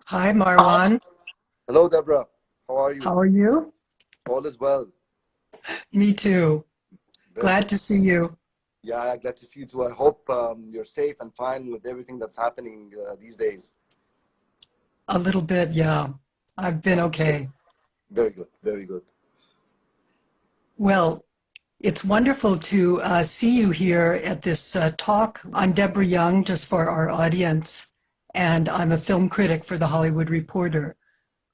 Hi, Marwan. Hello, Deborah. How are you? How are you? All is well. Me too. Very Glad good. to see you. Yeah, glad to see you too. I hope you're safe and fine with everything that's happening these days. A little bit, yeah. I've been Very, okay. very good. Very good. Well, it's wonderful to see you here at this talk. I'm Deborah Young, just for our audience, and I'm a film critic for The Hollywood Reporter.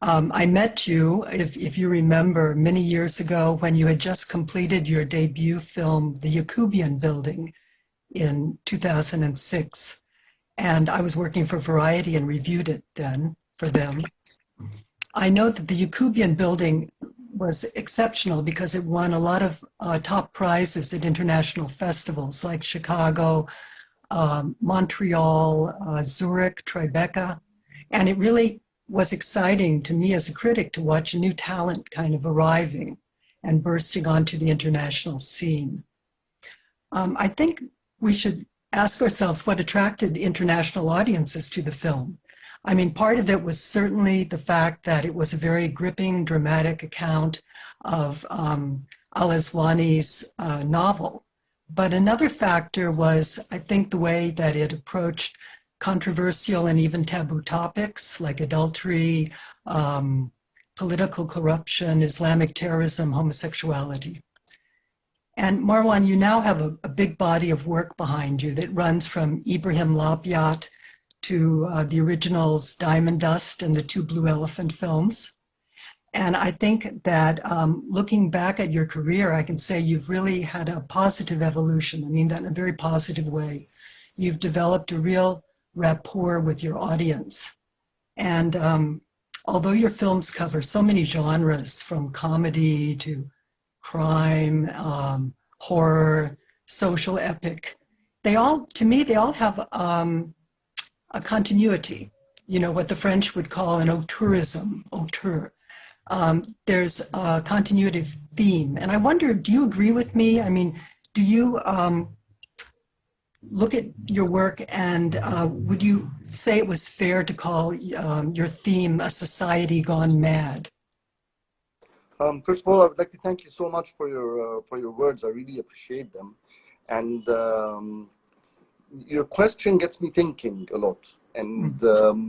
I met you, if you remember, many years ago when you had just completed your debut film, The Yakubian Building, in 2006. And I was working for Variety and reviewed it then for them. I know that the Yakubian building was exceptional because it won a lot of top prizes at international festivals like Chicago, Montreal, Zurich, Tribeca. And it really was exciting to me as a critic to watch a new talent kind of arriving and bursting onto the international scene. I think we should ask ourselves what attracted international audiences to the film. I mean, part of it was certainly the fact that it was a very gripping, dramatic account of Al-Aswani's novel. But another factor was, I think, the way that it approached controversial and even taboo topics like adultery, political corruption, Islamic terrorism, homosexuality. And Marwan, you now have a big body of work behind you that runs from Ibrahim Labyat to the originals Diamond Dust and the two Blue Elephant films. And I think that looking back at your career, I can say you've really had a positive evolution. I mean that in a very positive way. You've developed a real rapport with your audience. And although your films cover so many genres, from comedy to crime, horror, social epic, they all, to me, they all have a continuity. You know, what the French would call an auteurism, auteur. There's a continuity of theme. And I wonder, do you agree with me? I mean, do you look at your work and would you say it was fair to call your theme a society gone mad? First of all, I would like to thank you so much for your words. I really appreciate them, and your question gets me thinking a lot. And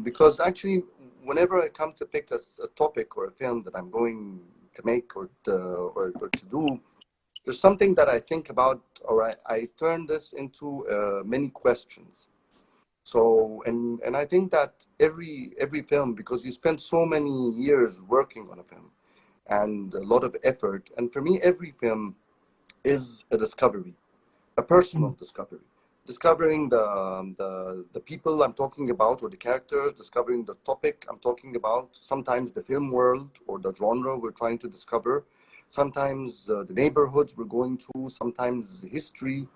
because actually, whenever I come to pick a topic or a film that I'm going to make or to do, there's something that I think about, or I turn this into many questions. So, and I think that every film, because you spend so many years working on a film and a lot of effort, and for me, every film is a discovery, a personal discovery. Discovering the people I'm talking about or the characters, discovering the topic I'm talking about, sometimes the film world or the genre we're trying to discover, sometimes the neighborhoods we're going to, sometimes history.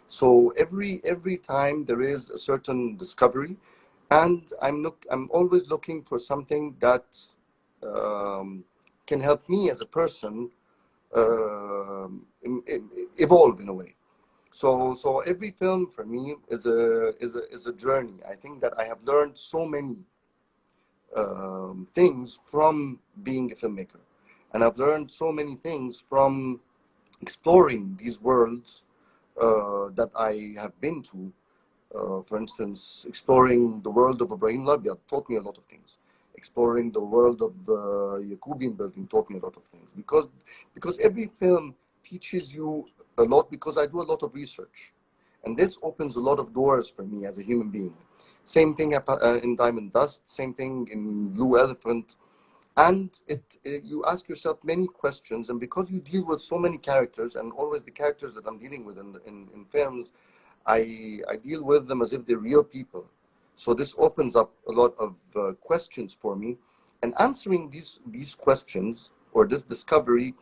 So every time there is a certain discovery, and I'm always looking for something that um, can help me as a person evolve in a way. So every film for me is a journey. I think that I have learned so many things from being a filmmaker, and I've learned so many things from exploring these worlds that I have been to. For instance, exploring the world of Ibrahim Labia taught me a lot of things. Exploring the world of Yakubian building taught me a lot of things, because every film teaches you a lot, because I do a lot of research, and this opens a lot of doors for me as a human being. Same thing in Diamond Dust, same thing in Blue Elephant, and you ask yourself many questions, and because you deal with so many characters, and always the characters that I'm dealing with in films, I deal with them as if they're real people. So this opens up a lot of questions for me, and answering these questions or this discovery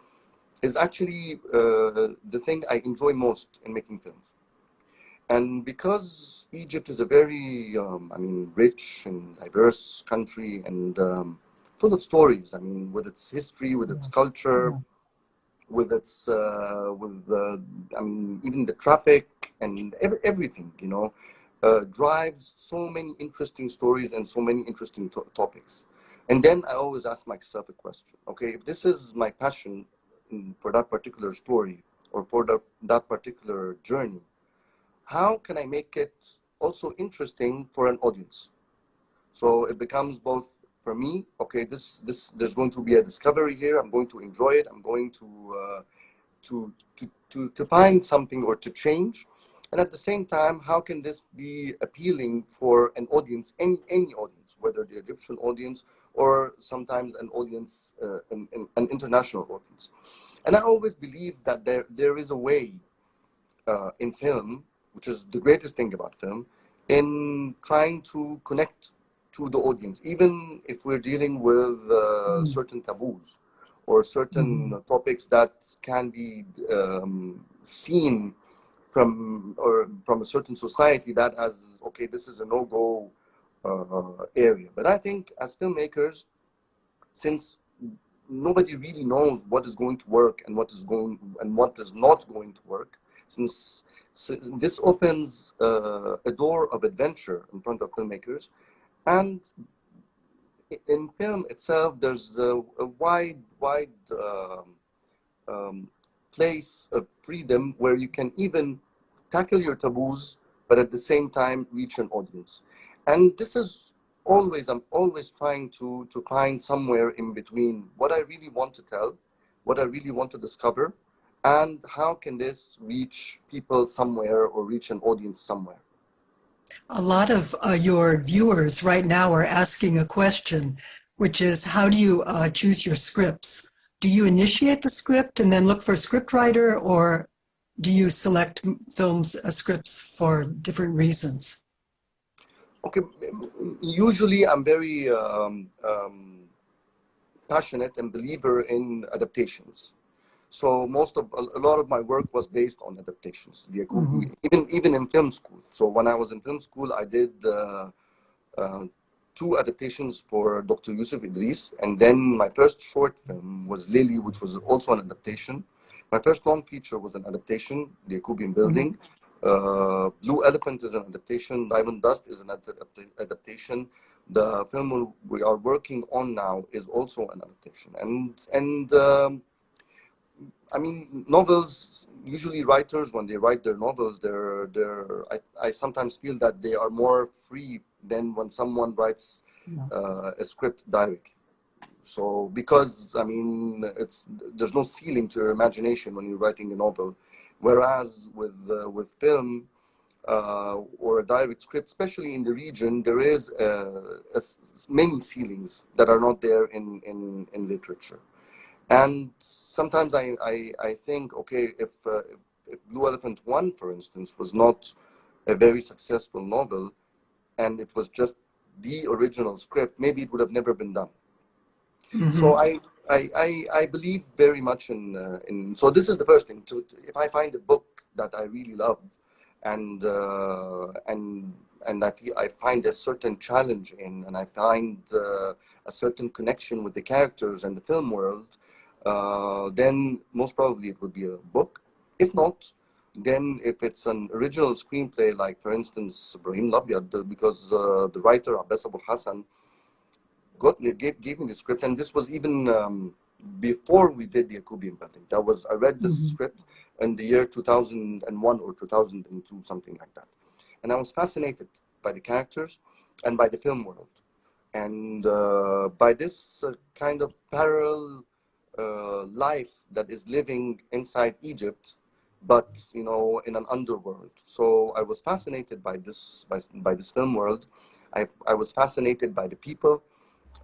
is actually the thing I enjoy most in making films. And because Egypt is a very, I mean, rich and diverse country, and full of stories. I mean, with its history, with its Yeah, culture, yeah. with its, I mean, even the traffic and everything. drives so many interesting stories and so many interesting topics. And then I always ask myself a question, okay, if this is my passion for that particular story or for that particular journey, how can I make it also interesting for an audience? So it becomes both for me, okay, there's going to be a discovery here, I'm going to enjoy it, I'm going to find something or to change. And at the same time, how can this be appealing for an audience, any audience, whether the Egyptian audience or sometimes an audience, an international audience. And I always believe that there is a way in film, which is the greatest thing about film, in trying to connect to the audience, even if we're dealing with certain taboos or certain topics that can be seen from a certain society that has, okay, this is a no-go area. But I think as filmmakers, since nobody really knows what is going to work and what is not going to work, since this opens a door of adventure in front of filmmakers. And in film itself, there's a wide place of freedom where you can even tackle your taboos, but at the same time reach an audience. And this is I'm always trying to find somewhere in between what I really want to tell, what I really want to discover, and how can this reach people somewhere or reach an audience somewhere. A lot of your viewers right now are asking a question, which is, how do you choose your scripts? Do you initiate the script and then look for a scriptwriter, or do you select scripts for different reasons? Okay, usually I'm very passionate and believer in adaptations. So a lot of my work was based on adaptations, even in film school. So when I was in film school, I did 2 adaptations for Dr. Yusuf Idris, and then my first short film was Lily, which was also an adaptation. My first long feature was an adaptation, The Yacobian Building. Blue Elephant is an adaptation. Diamond Dust is an adaptation. The film we are working on now is also an adaptation. And I mean, novels, usually writers, when they write their novels, I sometimes feel that they are more free than when someone writes a script directly. So, because, I mean, there's no ceiling to your imagination when you're writing a novel. Whereas with film or a direct script, especially in the region, there is many ceilings that are not there in literature. And sometimes I think, okay, if Blue Elephant 1, for instance, was not a very successful novel, and it was just the original script, maybe it would have never been done. So I believe very much in. So this is the first thing. If I find a book that I really love, and I find a certain challenge in, and I find a certain connection with the characters and the film world, then most probably it would be a book. If not, then if it's an original screenplay, like for instance Ibrahim Labyad, because the writer Abbas Abu Hassan gave me the script, and this was even before we did the Yacobian Building. I read this script in the year 2001 or 2002, something like that, and I was fascinated by the characters and by the film world, and by this kind of parallel life that is living inside Egypt, but in an underworld. So I was fascinated by this film world. I was fascinated by the people,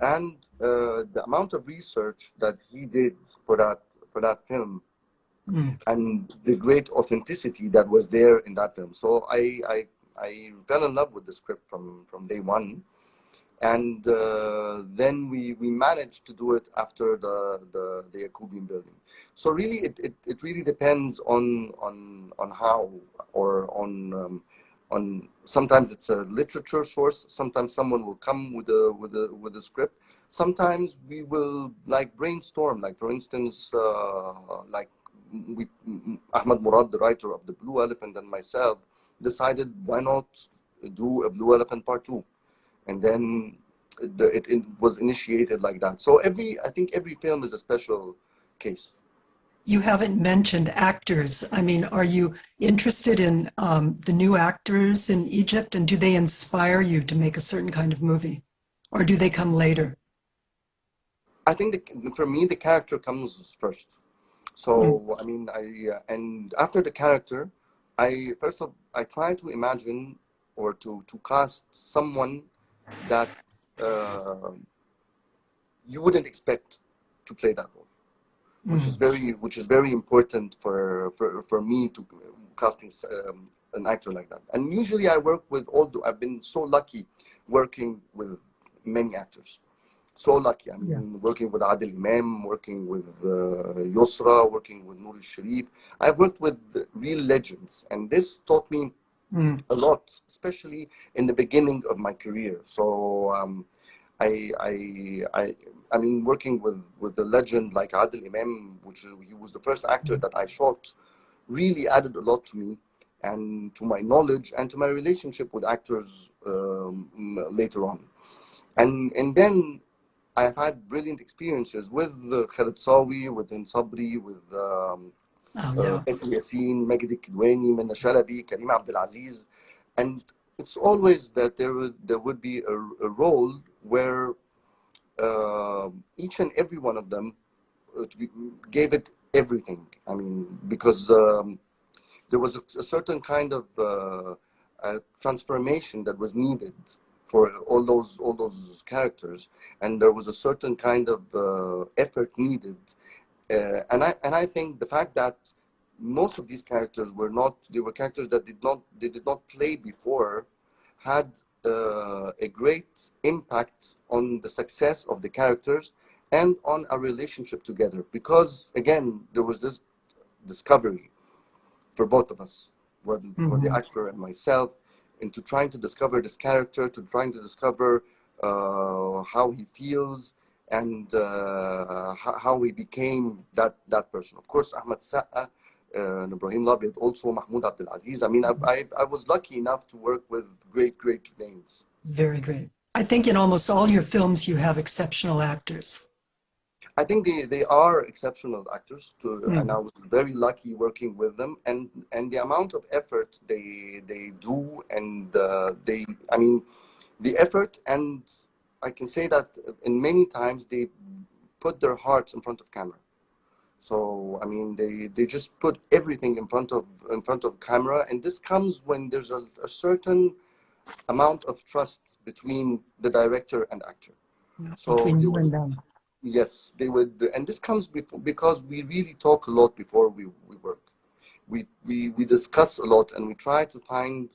and the amount of research that he did for that film, and the great authenticity that was there in that film. So I fell in love with the script from day one. And then we managed to do it after the Yacobian Building. So really, it really depends on how, or on sometimes it's a literature source. Sometimes someone will come with a script. Sometimes we will like brainstorm. Like for instance, Ahmad Murad, the writer of The Blue Elephant, and myself decided, why not do a Blue Elephant Part 2. And then it was initiated like that. So I think every film is a special case. You haven't mentioned actors. I mean, are you interested in the new actors in Egypt, and do they inspire you to make a certain kind of movie, or do they come later? I think for me, the character comes first. So, I mean, and after the character, I try to imagine or to cast someone that you wouldn't expect to play that role, which is very important for me to casting an actor like that. And usually I work with I've been so lucky working with many actors. So lucky. I mean, working with Adil Imam, working with Yusra, working with Noor al-Sharif. I've worked with real legends, and this taught me a lot, especially in the beginning of my career. So I mean, working with a legend like Adil Imam, he was the first actor that I shot, really added a lot to me and to my knowledge and to my relationship with actors later on. And then I've had brilliant experiences with Khalid Sawi, with Hind Sabri, with Esri Yassin, Maged Kidwani, Minna Shalabi, Karim Abdelaziz. And it's always that there would be a role where each and every one of them gave it everything. I mean, because there was a certain kind of transformation that was needed for all those characters, and there was a certain kind of effort needed, and I think the fact that most of these characters were characters that did not play before, had a great impact on the success of the characters and on our relationship together, because again there was this discovery for both of us, for the actor and myself, into trying to discover this character, to trying to discover how he feels and how he became that person. Of course, Ahmed Saqqa, Ibrahim Labid, also Mahmoud Abdelaziz. I mean, I was lucky enough to work with great names. Very great. I think in almost all your films you have exceptional actors. I think they are exceptional actors and I was very lucky working with them, and the amount of effort they do, and I mean the effort, and I can say that in many times they put their hearts in front of camera. So I mean they just put everything in front of camera, and this comes when there's a certain amount of trust between the director and actor. So between you and them. Yes, they would, and this comes because we really talk a lot before we work. We discuss a lot, and we try to find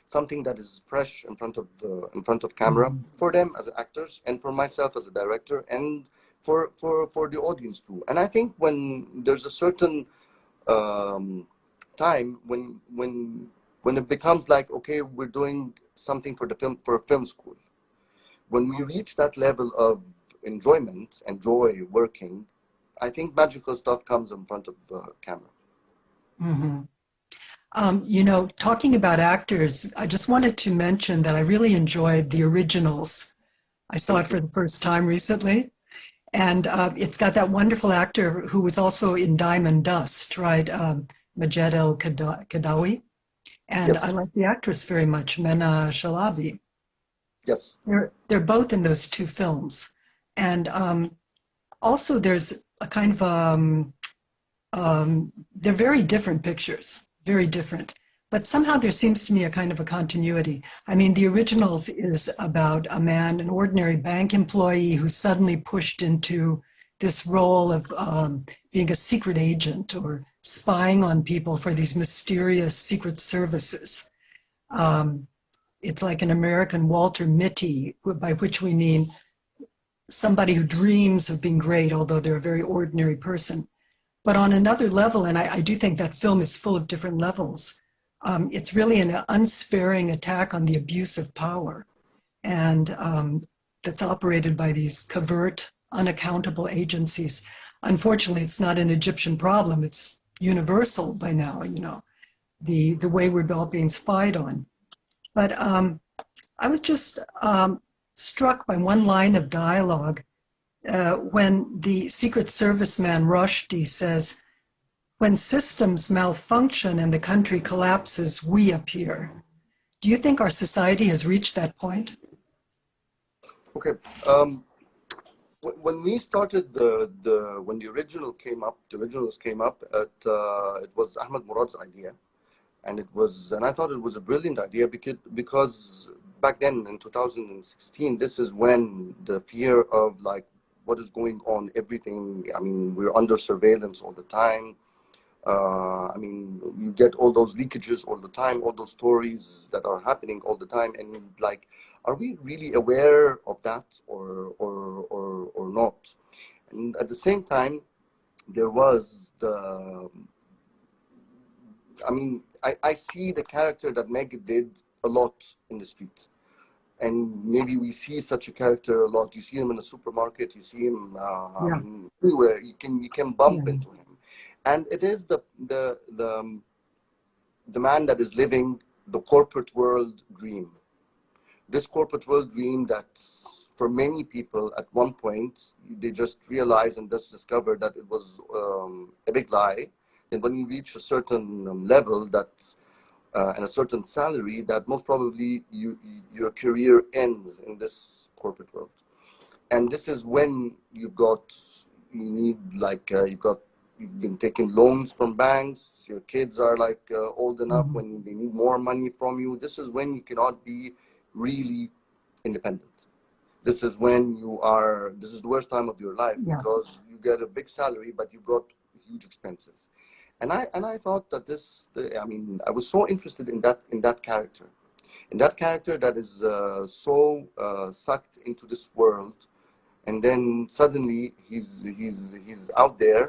something that is fresh in front of camera for them as actors, and for myself as a director, and for the audience too. And I think when there's a certain time when it becomes like, okay, we're doing something for a film school. When we reach that level of enjoyment and joy working, I think magical stuff comes in front of the camera. You know, talking about actors, I just wanted to mention that I really enjoyed The Originals. I saw it for the first time recently, and it's got that wonderful actor who was also in Diamond Dust, right? Majed El Kadawi. And Yes. I like the actress very much, Mena Shalabi. Yes. They're both in those two films. And also there's a kind of, they're very different pictures, very different. But somehow there seems to me a kind of a continuity. I mean, The Originals is about a man, an ordinary bank employee who's suddenly pushed into this role of being a secret agent or spying on people for these mysterious secret services. It's like an American Walter Mitty, by which we mean somebody who dreams of being great, although they're a very ordinary person. But on another level, and I do think that film is full of different levels, it's really an unsparing attack on the abuse of power, and that's operated by these covert, unaccountable agencies. Unfortunately, it's not an Egyptian problem. It's universal by now, you know, the way we're all being spied on. But I was just struck by one line of dialogue when the Secret Service man Rushdie says, "When systems malfunction and the country collapses, we appear." Do you think our society has reached that point? Okay. When we started when the originals came up, it was Ahmed Murad's idea, and I thought it was a brilliant idea because back then in 2016, this is when the fear of like what is going on, everything. I mean, we're under surveillance all the time. I mean, you get all those leakages all the time, all those stories that are happening all the time, and like, are we really aware of that or not? And at the same time, there was I see the character that Meg did a lot in the streets. And maybe we see such a character a lot. You see him in a supermarket, you see him everywhere. You can bump into him. And it is the man that is living the corporate world dream. This corporate world dream that for many people at one point, they just realized and just discovered that it was a big lie. And when you reach a certain level and a certain salary, that most probably your career ends in this corporate world. And this is when you've been taking loans from banks, your kids are like old enough when they need more money from you. This is when you cannot be really independent. This is when this is the worst time of your life because you get a big salary, but you got huge expenses. And I thought that I was so interested in that character. In that character that is so sucked into this world, and then suddenly he's out there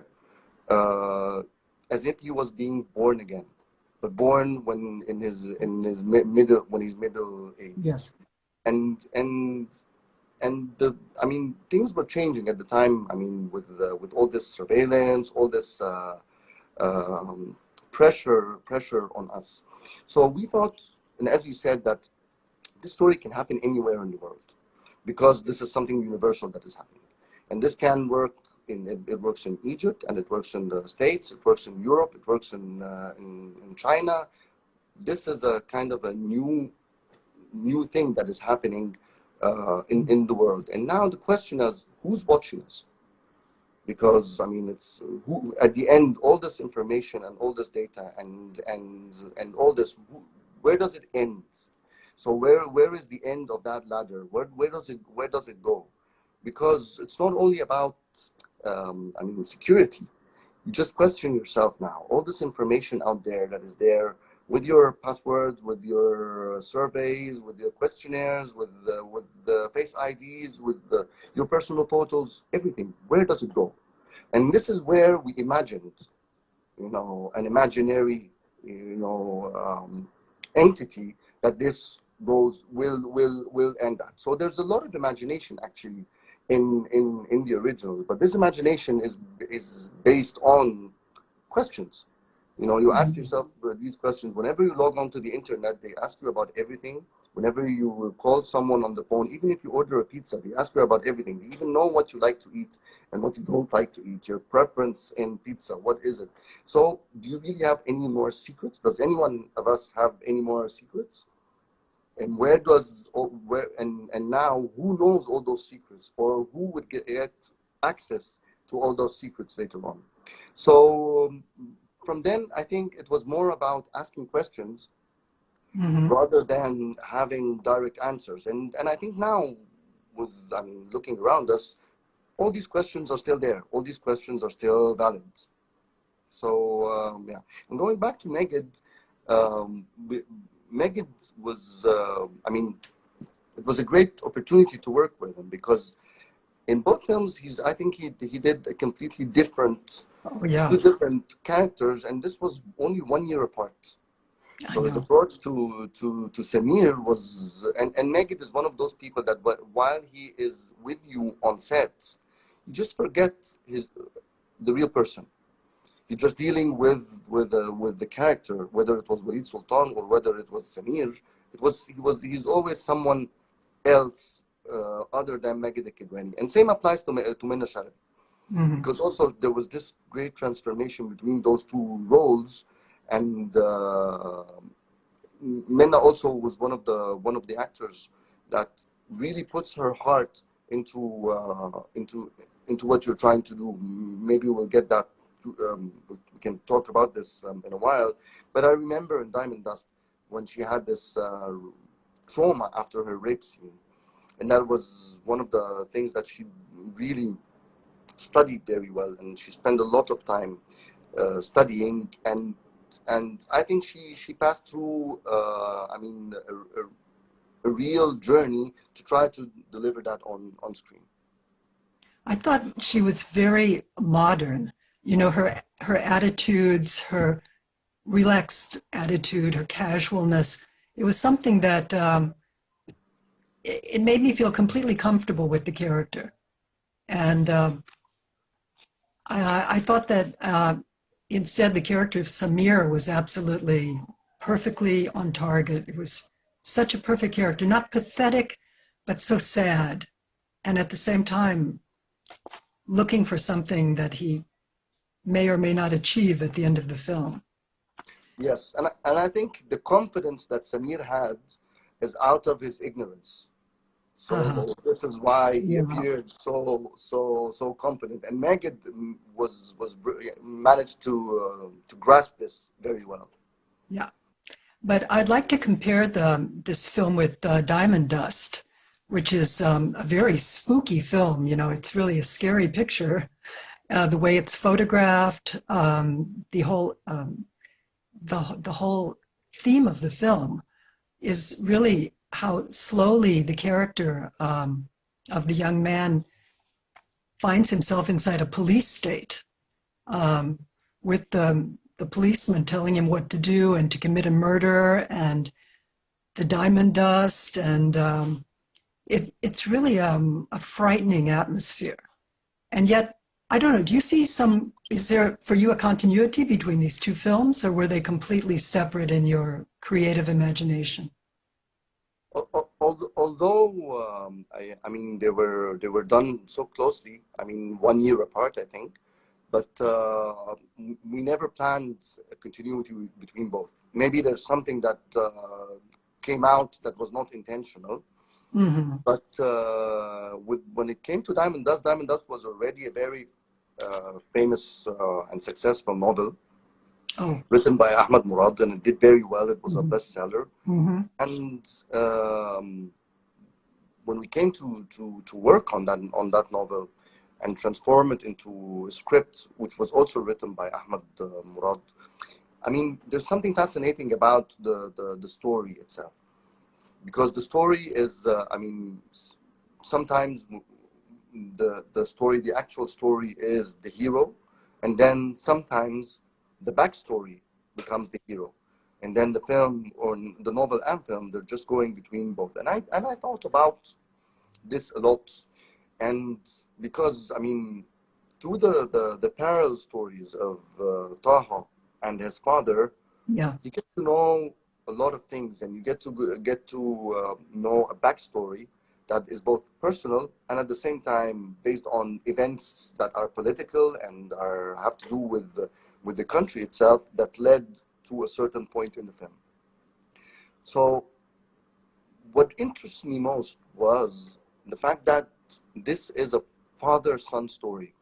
as if he was being born again, but born when he's middle age. Yes. And things were changing at the time. I mean, with all this surveillance, all this pressure on us. So we thought, and as you said, that this story can happen anywhere in the world because this is something universal that is happening, and this can work. It works in Egypt, and it works in the States. It works in Europe. It works in China. This is a kind of a new thing that is happening in the world. And now the question is, who's watching us? Because I mean, it's who at the end, all this information and all this data and all this, where does it end? So where is the end of that ladder? Where does it go? Because it's not only about security. You just question yourself now. All this information out there that is there with your passwords, with your surveys, with your questionnaires, with the face IDs, with your personal photos, everything. Where does it go? And this is where we imagined, an imaginary, entity that this will end at. So there's a lot of imagination actually in the originals, but this imagination is based on questions. You ask yourself these questions whenever you log onto the internet. They ask you about everything. Whenever you call someone on the phone, even if you order a pizza, they ask you about everything. They even know what you like to eat and what you don't like to eat, your preference in pizza, what is it? So do you really have any more secrets? Does anyone of us have any more secrets? And and now who knows all those secrets, or who would get access to all those secrets later on? So from then, I think it was more about asking questions rather than having direct answers. And I think now, looking around us, all these questions are still there. All these questions are still valid. So and going back to Megid, Megid was, it was a great opportunity to work with him because in both films, I think he did a completely different, two different characters, and this was only 1 year apart. So his approach to Samir was, and Megid is one of those people that while he is with you on set, you just forget the real person. You're just dealing with the character, whether it was Walid Sultan or whether it was Samir. he's always someone else other than Magid al-Kidwani. And same applies to Minna Sharif. Because also there was this great transformation between those two roles, and Minna also was one of the actors that really puts her heart into what you're trying to do. Maybe we'll get that. We can talk about this in a while. But I remember in Diamond Dust when she had this trauma after her rape scene, and that was one of the things that she really studied very well, and she spent a lot of time studying, and I think she passed through a real journey to try to deliver that on screen. I thought she was very modern. You know, her attitudes, her relaxed attitude, her casualness. It was something that it made me feel completely comfortable with the character. And I thought that instead the character of Samir was absolutely perfectly on target. It was such a perfect character, not pathetic, but so sad. And at the same time, looking for something that he may or may not achieve at the end of the film. Yes, and I think the confidence that Samir had is out of his ignorance. So this is why he appeared so confident, and Magid managed to grasp this very well. Yeah, but I'd like to compare this film with Diamond Dust, which is a very spooky film. You know, it's really a scary picture. The way it's photographed, the whole theme of the film is really how slowly the character of the young man finds himself inside a police state, with the policeman telling him what to do and to commit a murder, and the diamond dust, and it's really a frightening atmosphere. And yet, I don't know, do you see is there for you a continuity between these two films, or were they completely separate in your creative imagination? Although I mean they were done so closely, I mean 1 year apart, I think, but we never planned a continuity between both. Maybe there's something that came out that was not intentional, but when it came to Diamond Dust was already a very famous and successful novel. Written by Ahmad Murad, and it did very well. It was a bestseller. And when we came to work on that novel and transform it into a script, which was also written by Ahmad Murad, I mean, there's something fascinating about the story itself, because the story is, I mean, sometimes the actual story is the hero, and then sometimes the backstory becomes the hero, and then the film or the novel and film, they're just going between both. And I thought about this a lot, and because I mean, through the parallel stories of Taha and his father, you get to know a lot of things, and you get to know a backstory that is both personal and at the same time based on events that are political and have to do with the country itself, that led to a certain point in the film. So what interests me most was the fact that this is a father-son story,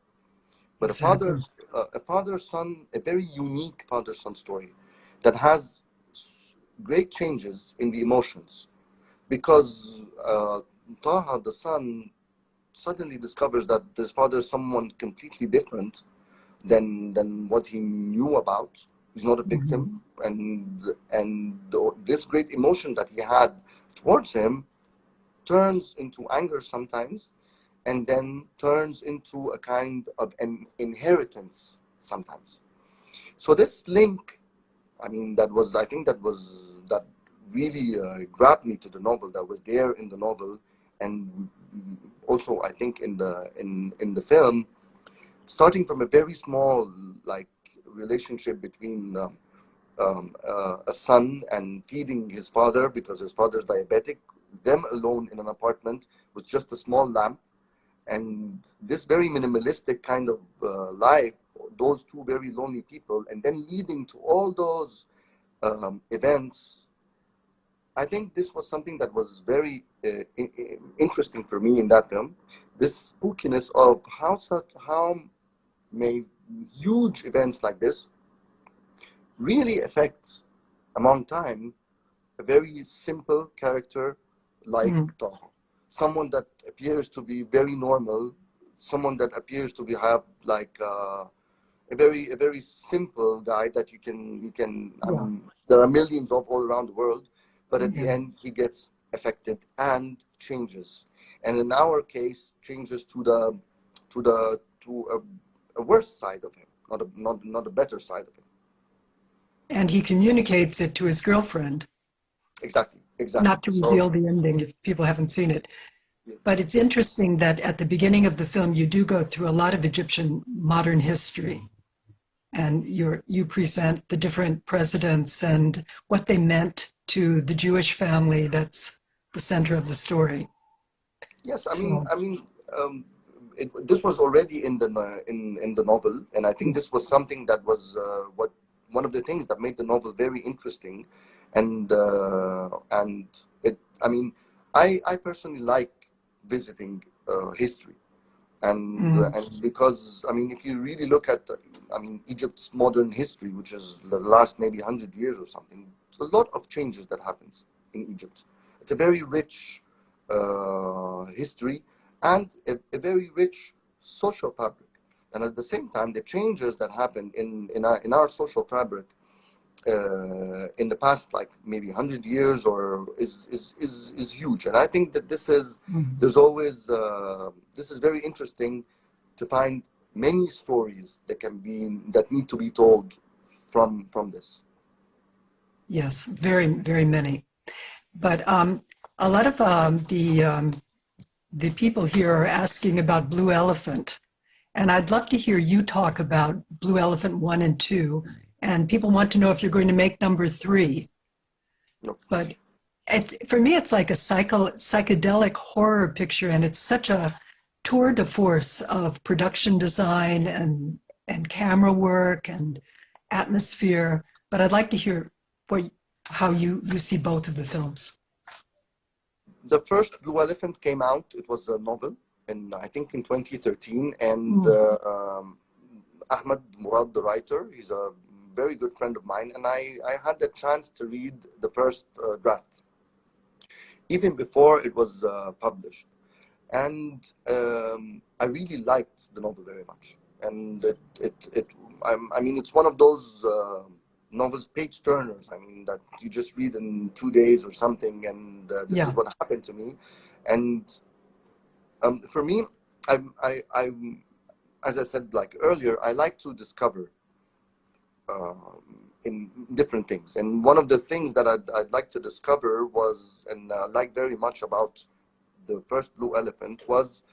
but Exactly. a father-son, a very unique father-son story that has great changes in the emotions, because Taha, the son, suddenly discovers that his father is someone completely different than what he knew about. He's not a victim, and this great emotion that he had towards him turns into anger sometimes, and then turns into a kind of an inheritance sometimes. So this link, I mean, that really grabbed me to the novel, that was there in the novel, and also I think in the film, starting from a very small like relationship between a son and feeding his father because his father's diabetic, them alone in an apartment with just a small lamp. And this very minimalistic kind of life, those two very lonely people, and then leading to all those events. I think this was something that was very interesting for me in that film. This spookiness of how may huge events like this really affect, among time, a very simple character like Tom. Someone that appears to be very normal, someone that appears to have like a very simple guy that you can there are millions of all around the world, but at the end he gets affected and changes, and in our case changes to a worse side of him, not a better side of him. And he communicates it to his girlfriend. Exactly. Not to reveal the ending if people haven't seen it. But it's interesting that at the beginning of the film, you do go through a lot of Egyptian modern history. And you present the different presidents and what they meant to the Jewish family that's the center of the story. Yes, this was already in the novel, and I think this was something that was one of the things that made the novel very interesting, and I personally like visiting history, and because if you really look at Egypt's modern history, which is the last maybe 100 years or something, a lot of changes that happens in Egypt. It's a very rich history and a very rich social fabric, and at the same time the changes that happened in our social fabric in the past like maybe 100 years or is huge. And I think that this is there's always this is very interesting to find many stories that need to be told from this. Yes, very, very many. But a lot of the people here are asking about Blue Elephant, and I'd love to hear you talk about Blue Elephant 1 and 2. And people want to know if you're going to make number 3. No. But for me, it's like a psychedelic horror picture, and it's such a tour de force of production design and camera work and atmosphere. But I'd like to hear how you see both of the films. The first Blue Elephant came out, it was a novel, and I think in 2013, and Ahmed Murad, the writer, he's a very good friend of mine, and I had the chance to read the first draft even before it was published, and I really liked the novel very much, and it's one of those novels, page turners, that you just read in 2 days or something, and this is what happened to me. And for me, I as I said like earlier, I like to discover in different things, and one of the things that I'd like to discover was, and I like very much about the first Blue Elephant, was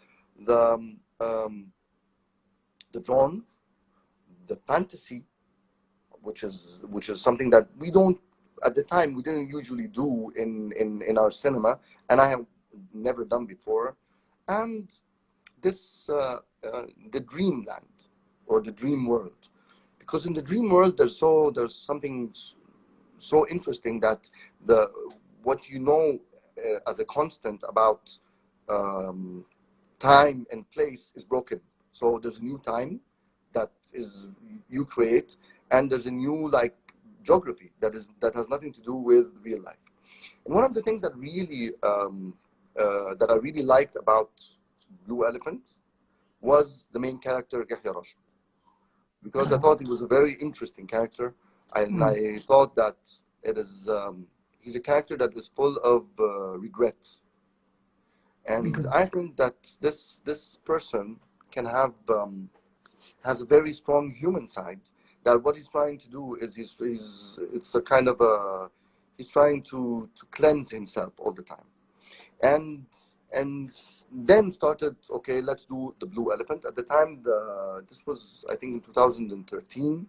the genre, the fantasy, which is something that we don't, at the time, we didn't usually do in our cinema, and I have never done before, and this the dreamland or the dream world. Because in the dream world, there's something so interesting that what you know as a constant about time and place is broken. So there's a new time that is you create, and there's a new like geography that has nothing to do with real life. And one of the things that really that I really liked about Blue Elephant was the main character Yahya Rashid, because I thought he was a very interesting character, and I thought that it is he's a character that is full of regrets, and I think that this person can have has a very strong human side. That what he's trying to do is it's a kind of he's trying to cleanse himself all the time, and then started, okay, let's do the Blue Elephant. At the time, this was I think in 2013,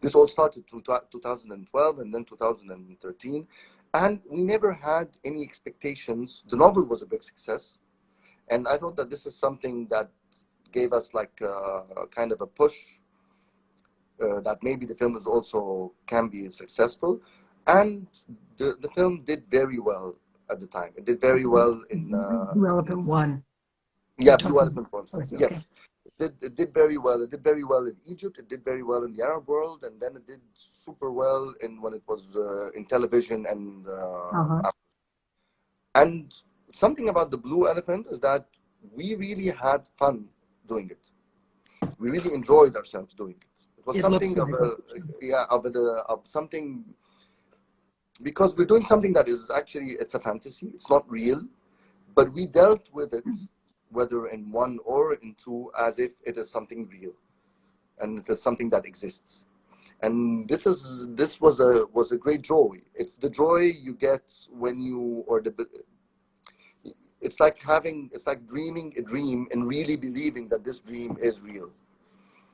This all started 2012 and then 2013. And we never had any expectations. The novel was a big success. And I thought that this is something that gave us like a kind of a push that maybe the film is also can be successful. And the film did very well at the time. It did very well in... Relevant one. Yeah, Blue Elephant one. Okay. Yes. It did very well. It did very well in Egypt. It did very well in the Arab world, and then it did super well in when it was in television and and something about the Blue Elephant is that we really had fun doing it. We really enjoyed ourselves doing it. It was something of something, because we're doing something that is actually, it's a fantasy. It's not real, but we dealt with it, whether in one or in two, as if it is something real, and it is something that exists. And this was a great joy. It's the joy you get when you, it's like dreaming a dream and really believing that this dream is real.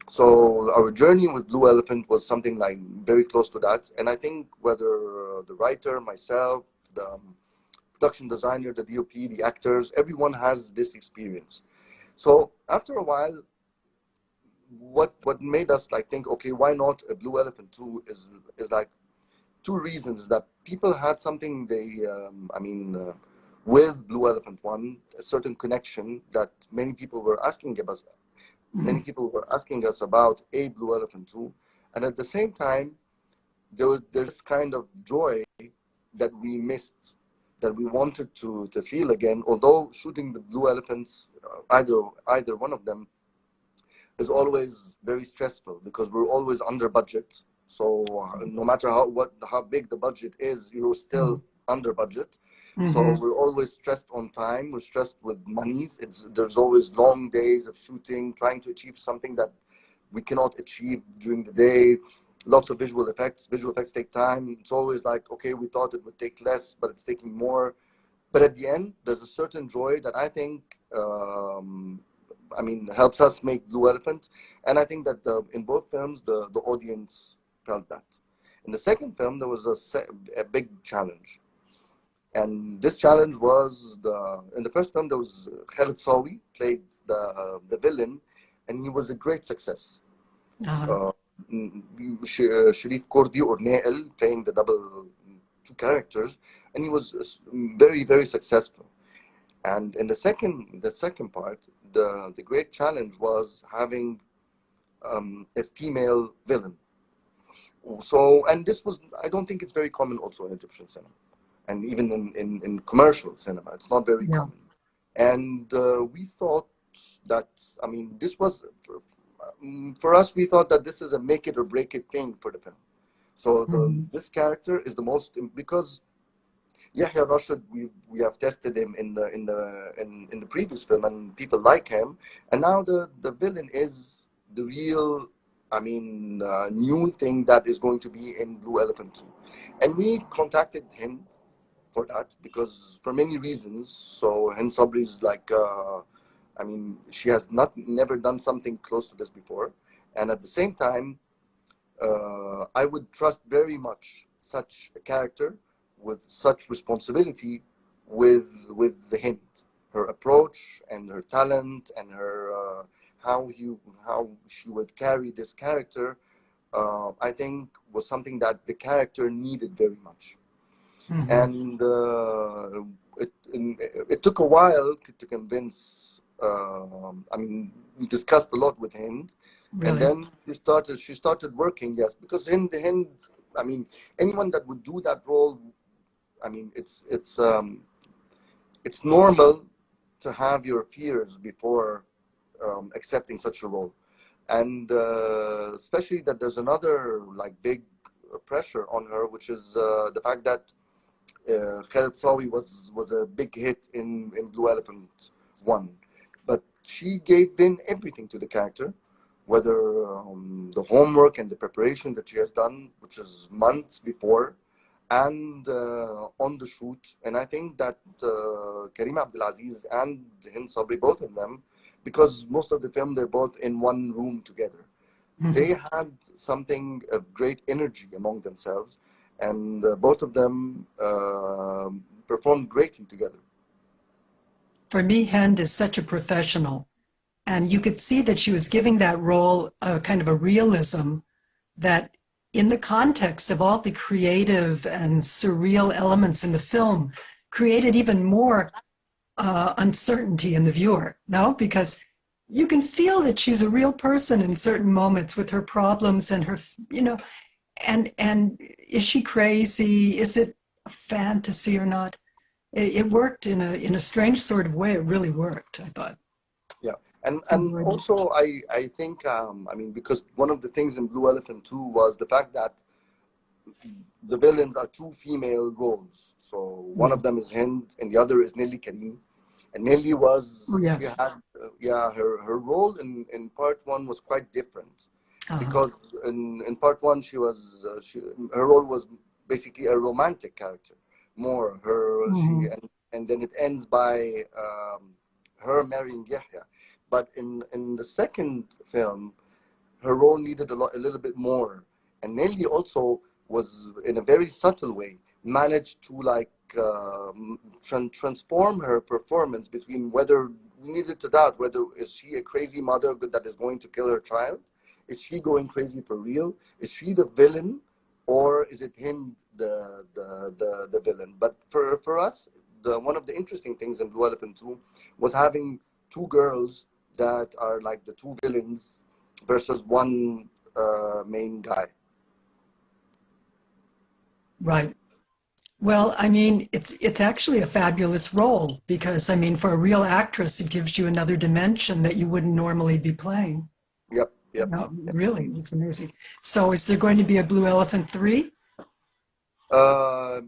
So our journey with Blue Elephant was something like very close to that. And I think whether the writer, myself, the production designer, the DOP, the actors, everyone has this experience. So after a while, what made us like think, okay, why not a Blue Elephant 2 is like two reasons. That people had something with Blue Elephant 1, a certain connection that many people were asking us. Many people were asking us about a Blue Elephant 2, and at the same time, there's this kind of joy that we missed, that we wanted to feel again. Although shooting the Blue Elephants, either one of them, is always very stressful because we're always under budget. So no matter how big the budget is, you're still under budget. So we're always stressed on time. We're stressed with monies. There's always long days of shooting, trying to achieve something that we cannot achieve during the day. Lots of visual effects. Visual effects take time. It's always like, okay, we thought it would take less, but it's taking more. But at the end, there's a certain joy that I think, helps us make Blue Elephant. And I think that in both films, the audience felt that. In the second film, there was a big challenge. And this challenge was in the first film, there was Khaled Sawi played the villain, and he was a great success. Sharif Kordi or Nail playing the two characters, and he was very, very successful. And in the second part, the great challenge was having a female villain. So, and this was, I don't think it's very common also in Egyptian cinema. And even in commercial cinema, it's not very common. And we thought that, this was, for us, we thought that this is a make it or break it thing for the film. So this character is the most, because Yahya Rashid, we have tested him in the previous film, and people like him. And now the villain is the real, new thing that is going to be in Blue Elephant 2. And we contacted Hind for that, because for many reasons. So Hind Sabri is like, she has never done something close to this before. And at the same time, I would trust very much such a character with such responsibility with the Hind. Her approach and her talent and her how she would carry this character, I think was something that the character needed very much. And it took a while to convince. We discussed a lot with Hind, and then she started working. Yes, because Hind, anyone that would do that role, it's normal to have your fears before accepting such a role, and especially that there's another like big pressure on her, which is the fact that Khaled Sawi was a big hit in Blue Elephant 1, but she gave in everything to the character, whether the homework and the preparation that she has done, which is months before, and on the shoot. And I think that Karim Abdulaziz and Hind Sabri, both of them, because most of the film they're both in one room together, they had something of great energy among themselves, and both of them performed greatly together. For me, Hind is such a professional, and you could see that she was giving that role a kind of a realism that, in the context of all the creative and surreal elements in the film, created even more uncertainty in the viewer, no? Because you can feel that she's a real person in certain moments with her problems and her, and is she crazy? Is it a fantasy or not? It worked in a strange sort of way. It really worked, I thought. Yeah, and also I think because one of the things in Blue Elephant 2 was the fact that the villains are two female roles. So one of them is Hind, and the other is Nelly Karim. And Nelly was, she had, her role in part one was quite different, because in part one her role was basically a romantic character, more and then it ends by her marrying Yahya. But in the second film, her role needed a little bit more, and Nelly also was, in a very subtle way, managed to transform her performance between whether we needed to doubt whether is she a crazy mother that is going to kill her child, is she going crazy for real, is she the villain, or is it him the villain. But for us, one of the interesting things in Blue Elephant 2 was having two girls that are like the two villains versus one main guy. Right. Well, I mean, it's actually a fabulous role because, I mean, for a real actress, it gives you another dimension that you wouldn't normally be playing. Yep. No, really, it's amazing. So is there going to be a Blue Elephant 3? I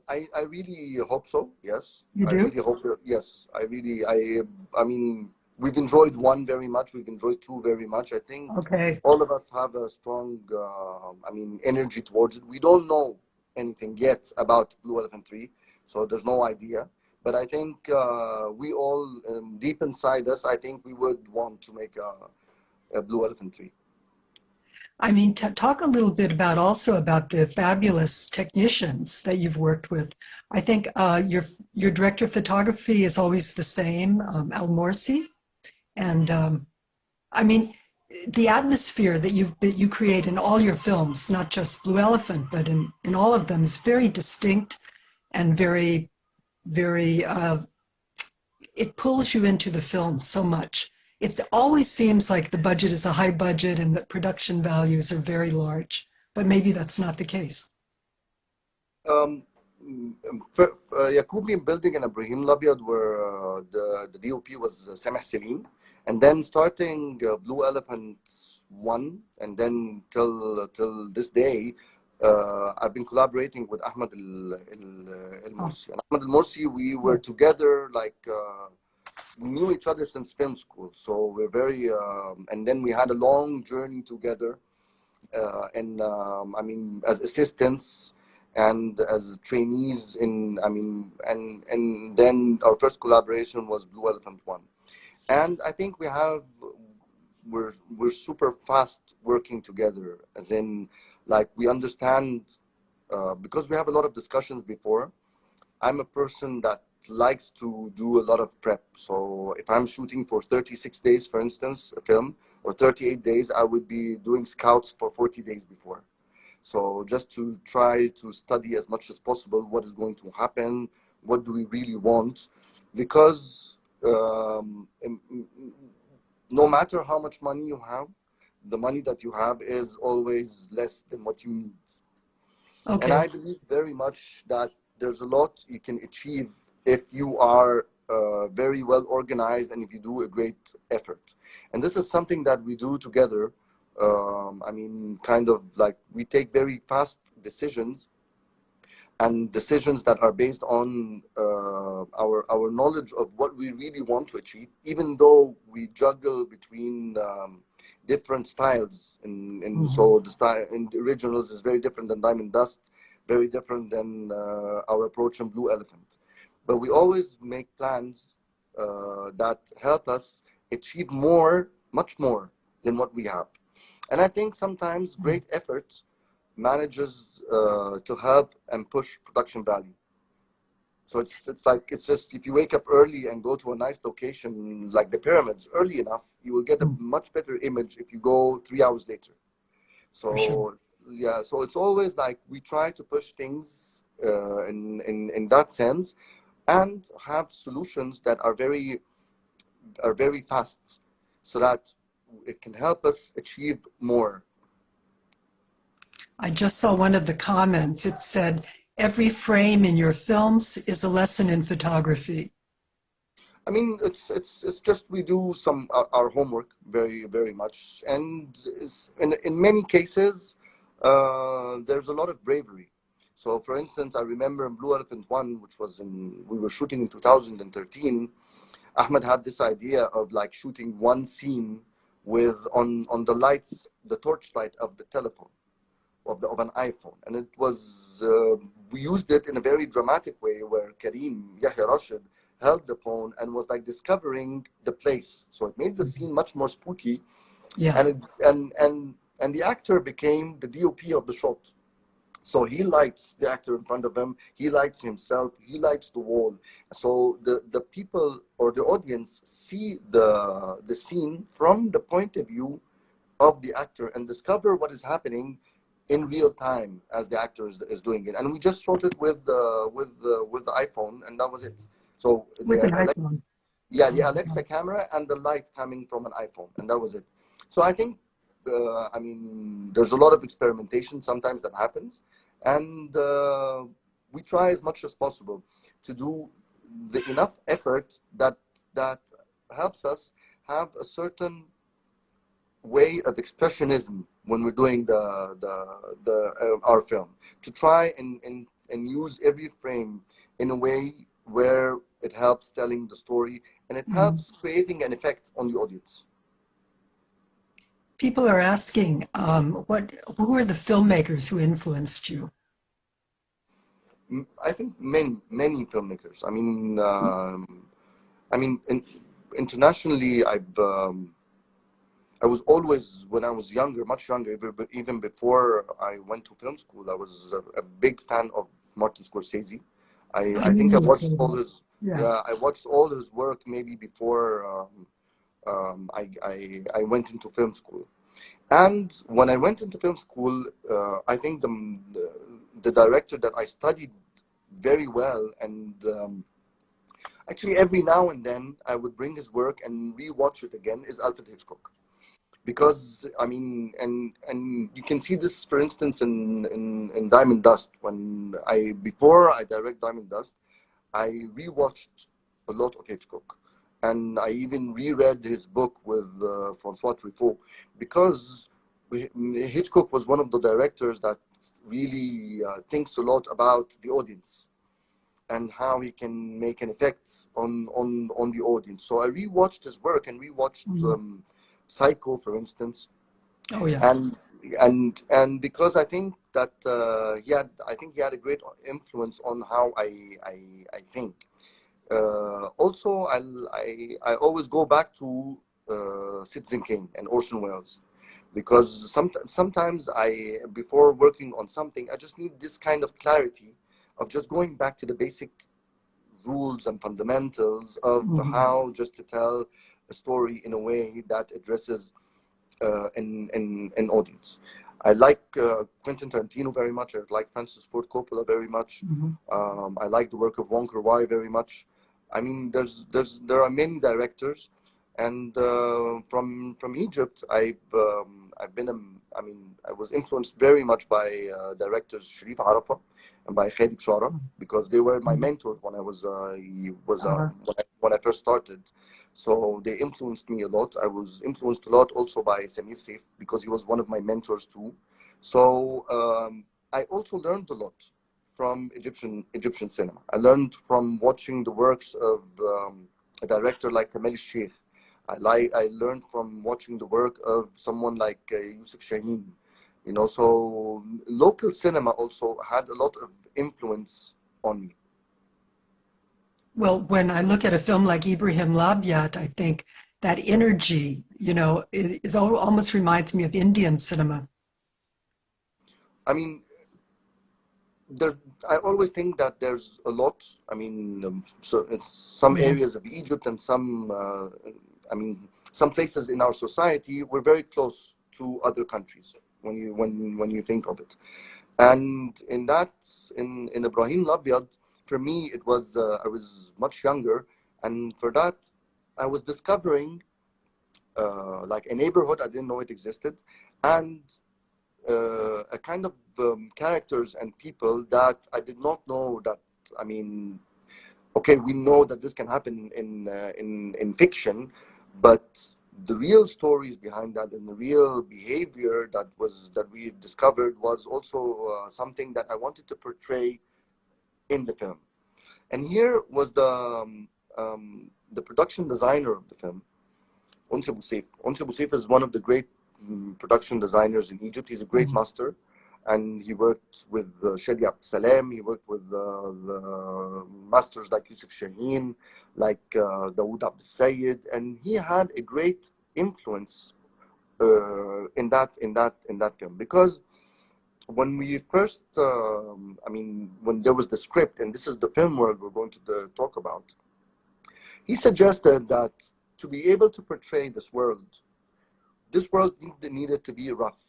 really hope so. Yes. You do? I really hope. Yes. I mean, we've enjoyed one very much. We've enjoyed two very much. I think all of us have a strong, energy towards it. We don't know anything yet about Blue Elephant 3, so there's no idea. But I think we all, deep inside us, I think we would want to make a Blue Elephant 3. I mean, talk a little bit also about the fabulous technicians that you've worked with. I think your director of photography is always the same, Al Morsi. And I mean, the atmosphere that you create in all your films, not just Blue Elephant, but in all of them, is very distinct and very, very, it pulls you into the film so much. It always seems like the budget is a high budget and the production values are very large, but maybe that's not the case. Yakubian Building and Ibrahim Labyad were the DOP was Sameh Selim, and then starting Blue Elephant 1, and then till this day, I've been collaborating with Ahmed Al-Morsi. And Ahmed Al-Morsi, we were together we knew each other since film school, so we're very and then we had a long journey together, as assistants and as trainees and then our first collaboration was Blue Elephant 1. And I think we're super fast working together, as in, we understand, because we have a lot of discussions before. I'm a person that likes to do a lot of prep. So if I'm shooting for 36 days, for instance, a film, or 38 days, I would be doing scouts for 40 days before. So just to try to study as much as possible what is going to happen, what do we really want, because no matter how much money you have, the money that you have is always less than what you need. Okay. And I believe very much that there's a lot you can achieve if you are very well organized and if you do a great effort. And this is something that we do together. We take very fast decisions, and decisions that are based on our knowledge of what we really want to achieve, even though we juggle between different styles. So the style in the originals is very different than Diamond Dust, very different than our approach in Blue Elephant. But we always make plans that help us achieve much more than what we have. And I think sometimes great effort manages to help and push production value. So it's like, it's just, if you wake up early and go to a nice location like the pyramids early enough, you will get a much better image if you go 3 hours later. So sure. yeah, so it's always like we try to push things in that sense, and have solutions that are very fast, so that it can help us achieve more. I just saw one of the comments. It said, every frame in your films is a lesson in photography. I mean, it's just we do some our homework very much, and in many cases there's a lot of bravery. So, for instance, I remember in Blue Elephant 1, which was we were shooting in 2013. Ahmed had this idea of like shooting one scene with on the lights, the torchlight of the telephone, of an iPhone, and it was we used it in a very dramatic way where Karim Yahya Rashid held the phone and was like discovering the place, so it made the scene much more spooky. Yeah. And the actor became the DOP of the shot. So he lights the actor in front of him, he lights himself, he lights the wall. So the people or the audience see the scene from the point of view of the actor and discover what is happening in real time as the actor is doing it. And we just shot it with the iPhone, and that was it. So With an iPhone. the Alexa camera and the light coming from an iPhone, and that was it. So I think, I mean, there's a lot of experimentation sometimes that happens, and we try as much as possible to do the enough effort that helps us have a certain way of expressionism when we're doing our film, to try and use every frame in a way where it helps telling the story, and it helps creating an effect on the audience. People are asking, who are the filmmakers who influenced you? I think many filmmakers. I mean, internationally, I was always, when I was younger, much younger, even before I went to film school, I was a big fan of Martin Scorsese. I think I watched all his, I watched all his work maybe before I went into film school. And when I went into film school, I think the director that I studied very well, and actually every now and then I would bring his work and rewatch it again, is Alfred Hitchcock. Because I mean, and you can see this, for instance, in Diamond Dust. Before I direct Diamond Dust, I rewatched a lot of Hitchcock, and I even reread his book with Francois Truffaut, because Hitchcock was one of the directors that really thinks a lot about the audience and how he can make an effect on the audience. So I rewatched his work and rewatched Psycho, for instance. Oh yeah. And because I think that he had a great influence on how I think. Also, I always go back to Citizen Kane and Orson Welles, because sometimes before working on something, I just need this kind of clarity of just going back to the basic rules and fundamentals of how just to tell a story in a way that addresses an audience. I like Quentin Tarantino very much. I like Francis Ford Coppola very much. I like the work of Wong Kar-wai very much. I mean, there are many directors, and from Egypt, I was influenced very much by directors Sharif Arafat and by Khalid Shara, because they were my mentors when when I first started. So they influenced me a lot. I was influenced a lot also by Samir Saif, because he was one of my mentors too. So I also learned a lot from Egyptian cinema. I learned from watching the works of a director like Kamal Sheikh. I learned from watching the work of someone like Yusuf Shaheen. You know, so local cinema also had a lot of influence on me. Well, when I look at a film like Ibrahim Labyat, I think that energy, you know, almost reminds me of Indian cinema. I mean, I always think that there's a lot. I mean, so it's some areas of Egypt and some, I mean, some places in our society, we're very close to other countries when you think of it. And in Ibrahim Labyad, for me, it was, I was much younger. And for that, I was discovering like a neighborhood I didn't know it existed, and a kind of characters and people that I did not know that, I mean, okay, we know that this can happen in fiction, but the real stories behind that and the real behavior that we discovered was also something that I wanted to portray in the film. And here was the production designer of the film, Unsi Boussaif. Unsi Boussaif is one of the great production designers in Egypt. He's a great master, and he worked with Shadi Abd Salam. He worked with the masters like Yusuf Shaheen, like Dawood Abd Sayed, and he had a great influence in that film, because when we first, I mean, when there was the script, and this is the film we're going to talk about, he suggested that to be able to portray this world needed to be rough.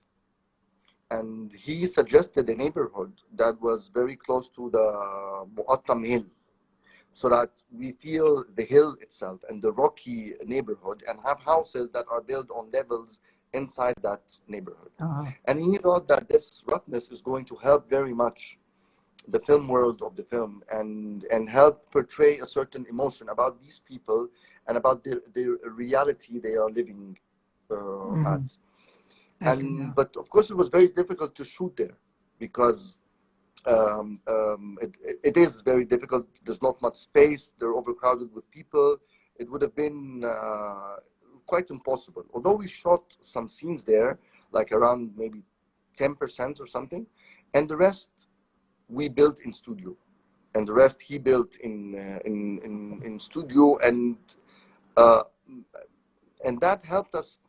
And he suggested a neighborhood that was very close to the Mu'attam Hill, so that we feel the hill itself and the rocky neighborhood, and have houses that are built on levels inside that neighborhood. And he thought that this roughness is going to help very much the film world of the film, and help portray a certain emotion about these people and about the reality they are living at. And but of course it was very difficult to shoot there, because it is very difficult. There's not much space. They're overcrowded with people. It would have been quite impossible. Although we shot some scenes there, like around maybe 10% or something, and the rest we built in studio, and the rest he built in studio, and that helped us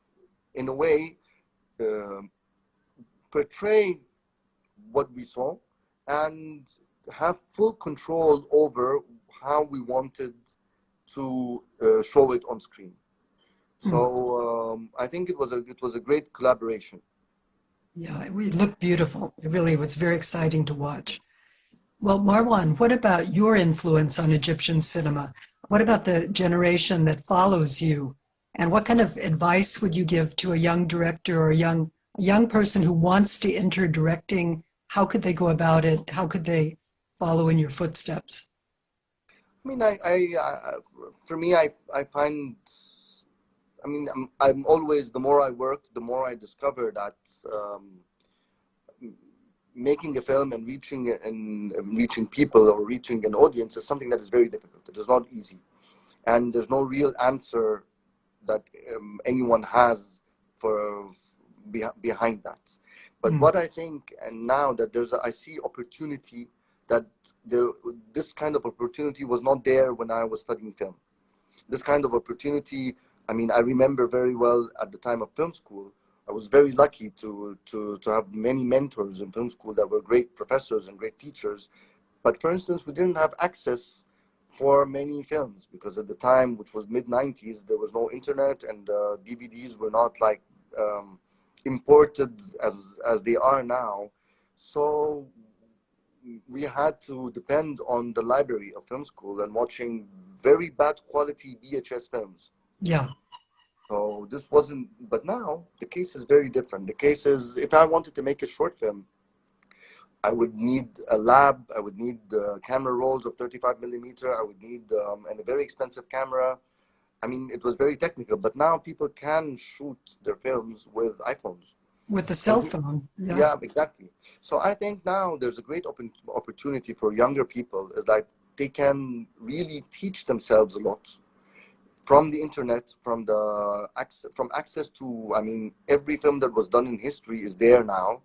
in a way portray what we saw and have full control over how we wanted to show it on screen. So I think it was a great collaboration. Yeah, it looked beautiful. It really was very exciting to watch. Well, Marwan, what about your influence on Egyptian cinema? What about the generation that follows you? And what kind of advice would you give to a young director or a young person who wants to enter directing? How could they go about it? How could they follow in your footsteps? I mean, for me, I find, I mean, I'm always, the more I work, the more I discover that making a film and reaching people or reaching an audience is something that is very difficult. It is not easy, and there's no real answer that anyone has for behind that. But what I think, and now that I see opportunity, that this kind of opportunity was not there when I was studying film. This kind of opportunity, I mean, I remember very well at the time of film school, I was very lucky to have many mentors in film school that were great professors and great teachers. But for instance, we didn't have access for many films, because at the time, which was mid-90s, there was no internet, and DVDs were not like imported as they are now. So we had to depend on the library of film school and watching very bad quality VHS films. Yeah. So this wasn't, but now the case is very different. The case is, if I wanted to make a short film, I would need a lab, I would need camera rolls of 35 millimeter, I would need and a very expensive camera. I mean, it was very technical, but now people can shoot their films with iPhones. With the cell phone. Yeah, exactly. So I think now there's a great opportunity for younger people, is that they can really teach themselves a lot from the internet, from access to, I mean, every film that was done in history is there now,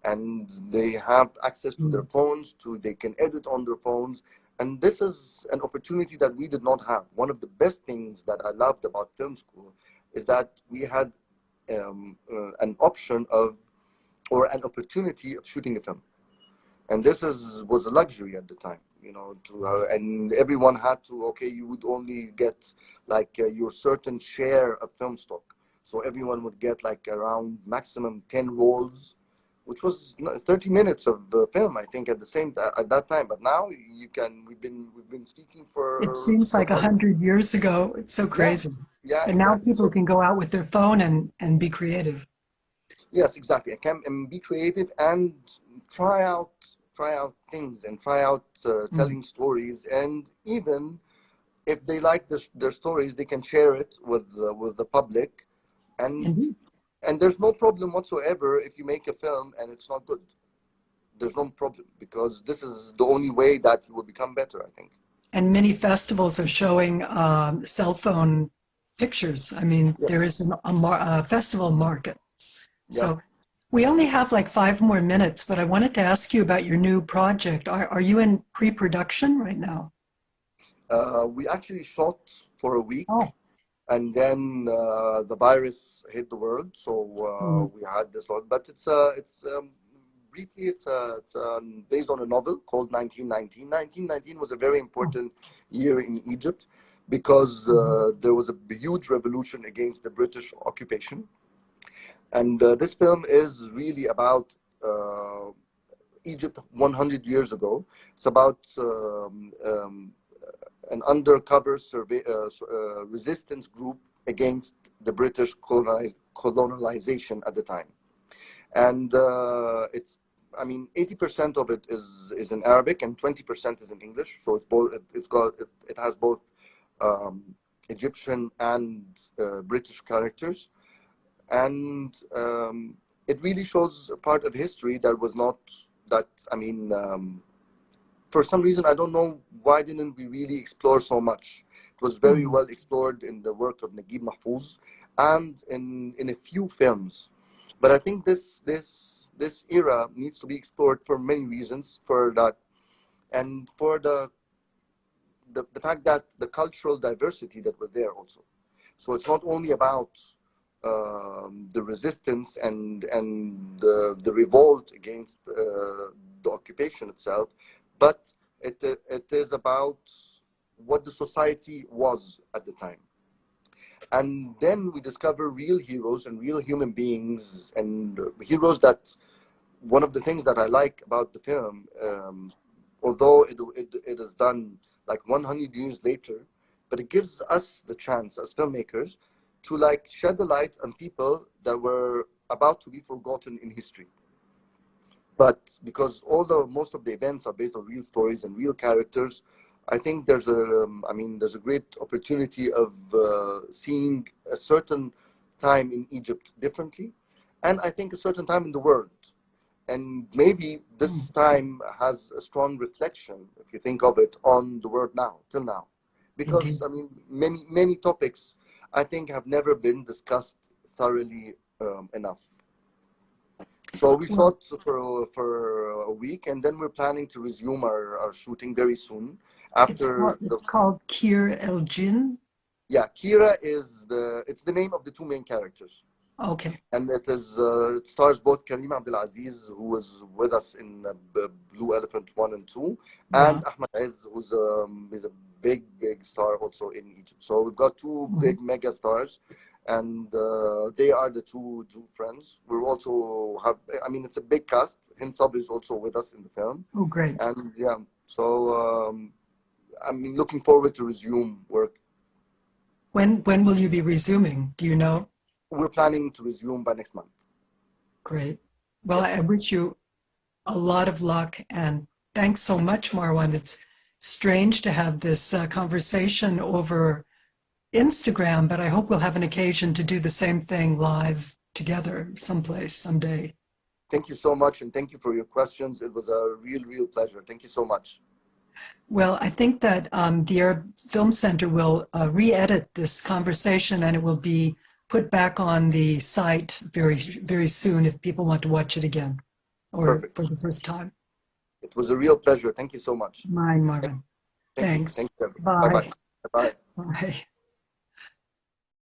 and they have access to their phones, they can edit on their phones, And this is an opportunity that we did not have. One of the best things that I loved about film school is that we had an option of, or an opportunity of shooting a film. And this was a luxury at the time, you know, and everyone had to, okay, you would only get like your certain share of film stock. So everyone would get like around maximum 10 rolls, which was 30 minutes of the film, I think, at that time. But now we've been speaking It seems like 100 years ago. It's so crazy. Yeah, and exactly. now people can go out with their phone and be creative. Yes, exactly. And be creative and try out things and try out telling stories. And even if they like their stories, they can share it with the public. And there's no problem whatsoever if you make a film and it's not good. There's no problem, because this is the only way that you will become better, I think. And many festivals are showing cell phone pictures. I mean, there is a festival market. So we only have like 5 more minutes, but I wanted to ask you about your new project. Are you in pre-production right now? We actually shot for a week. And then the virus hit the world, so we had this lot. But it's briefly, it's based on a novel called 1919. 1919 was a very important year in Egypt because there was a huge revolution against the British occupation. And this film is really about Egypt 100 years ago. It's about an undercover resistance group against the British colonization at the time. And it's, I mean, 80% of it is in Arabic and 20% is in English. So it's both. It has both Egyptian and British characters, and it really shows a part of history that was not that. I mean, for some reason, I don't know why didn't we really explore so much. It was very well explored in the work of Naguib Mahfouz and in a few films. But I think this era needs to be explored for many reasons, for that, and for the fact that the cultural diversity that was there also. So it's not only about the resistance and the revolt against the occupation itself, but it is about what the society was at the time. And then we discover real heroes and real human beings, and heroes that, one of the things that I like about the film, although it is done like 100 years later, but it gives us the chance as filmmakers to like shed the light on people that were about to be forgotten in history. But because most of the events are based on real stories and real characters, I think there's a great opportunity of seeing a certain time in Egypt differently, and I think a certain time in the world. And maybe this time has a strong reflection, if you think of it, on the world now, till now. Because, I mean, many topics, I think, have never been discussed thoroughly enough. So we shot for a week, and then we're planning to resume our shooting very soon. It's called Kir El Jin? Yeah, Kira is it's the name of the two main characters. Okay. And it stars both Karim Abdelaziz, who was with us in Blue Elephant 1 and 2, and Ahmed Aziz, who's is a big star also in Egypt. So we've got two big mega stars, and they are the two friends. We also have, I mean, it's a big cast. Hinsab is also with us in the film. Oh, great. And yeah, so I mean, looking forward to resume work. When will you be resuming? Do you know? We're planning to resume by next month. Great. Well, I wish you a lot of luck, and thanks so much, Marwan. It's strange to have this conversation over Instagram, but I hope we'll have an occasion to do the same thing live together someplace, someday. Thank you so much, and thank you for your questions. It was a real pleasure. Thank you so much. Well, I think that the Arab Film Center will re-edit this conversation, and it will be put back on the site very soon if people want to watch it again or for the first time. It was a real pleasure. Thank you so much. Mine, Marwan. Thank you. Thanks. Thank you. Bye. Bye-bye. Bye. Bye.